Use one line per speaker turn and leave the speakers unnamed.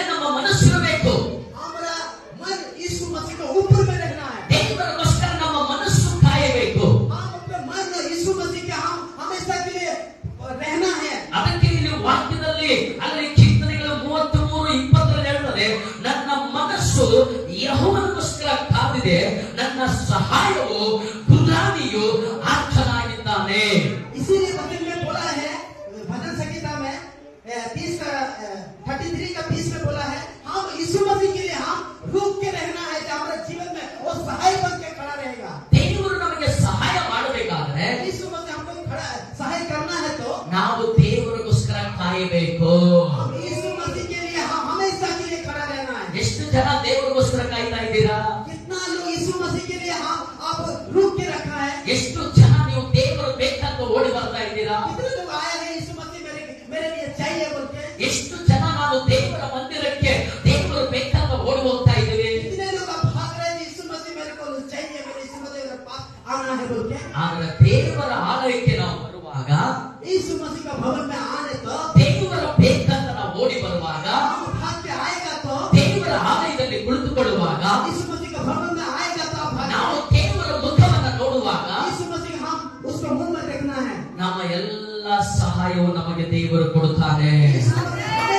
ಮೇಲೆ ನಮ್ಮ ಮನಸ್ಸಿರಬೇಕು.
हमारा मन यीशु मसीह के ऊपर में रहना है.
ದೇವರಿಗೋಸ್ಕರ ನಮ್ಮ ಮನಸ್ಸು ಕಾಯಬೇಕು.
हम अपने मन यीशु मसीह के हम हमेशा के लिए रहना है.
ಅದಕ್ಕೆ ಇಲ್ಲಿ ವಾಕ್ಯದಲ್ಲಿ ಅಲ್ಲಿ ಕೀರ್ತನೆಗಳು 33:20 ಹೇಳುತ್ತದೆ, ನನ್ನ ಮನಸ್ಸು ಯೆಹೋವನಿಗೋಸ್ಕರ ಕಾದಿದೆ, ನನ್ನ ಸಹಾಯವು ಗುಲಾಮಿಯು ಆತನಾಗಿದ್ದಾನೆ.
इसीलिए वचन में बोला है, भजन संहिता में 33 का 20 में बोला है, हम यीशु मसीह के लिए हम रुक के रहना है. जो हमारे जीवन में वो सहाय बन के खड़ा रहेगा.
ದೇವರು ನಮಗೆ ಸಹಾಯ ಮಾಡಬೇಕಾದ್ರೆ
यीशु मसीह हमको खड़ा सहाय करना है तो
ನಾವು ದೇವರಿಗೋಸ್ಕರ ಕಾಯಬೇಕು.
हम यीशु मसीह के लिए हम हमेशा के लिए खड़ा रहना है.
ಎಷ್ಟು ಜನ ದೇವರಿಗೋಸ್ಕರ ಕಾಯ್ತಾ ಇದ್ದೀರಾ?
कितना लोग यीशु मसीह के लिए हम आप रुक के रखा है.
ಎಷ್ಟು ಜನ ನೀವು ದೇವರು ಬೇಕಂತ ಓಡಿ ಬರ್ತಾ ಇದ್ದೀರಾ?
कितने लोग आए हैं यीशु मसीह मेरे लिए चाहिए बोल के.
ಎಷ್ಟು ಜನ ನಾವು ದೇವರ ಮಂದಿರಕ್ಕೆ ದೇವರು ಬೇಕಂತ ಓಡಿ ಹೋಗ್ತಾ ಇದ್ದೀವಿ?
कितने लोग आप भाग रहे हैं यीशु मसीह मेरे को चाहिए, मेरे यीशु मसीह मेरे पास आना है बोल के.
ಆದ್ರೆ ದೇವರ ಆಲಯಕ್ಕೆ ನಾವು ಬರುವಾಗ,
यीशु मसीह का भवन में आने तो
ದೇವರ ಬೇಕಂತ ನಾವು ಓಡಿ ಬರುವಾಗ,
हम भाग के आएगा तो
ದೇವರ ಆಲಯದಲ್ಲಿ ಕುಳಿತುಕೊಳ್ಳುವಾಗ,
यीशु मसीह का भवन में आएगा तो आप
ನಾವು ದೇವರ ಮುಖವನ್ನು ನೋಡುವಾಗ
यीशु मसीह हम उसको मुंह में देखना है.
ನಮ್ಮ ಎಲ್ಲ ಸಹಾಯವು ನಮಗೆ ದೇವರು ಕೊಡುತ್ತಾನೆ.
हमारे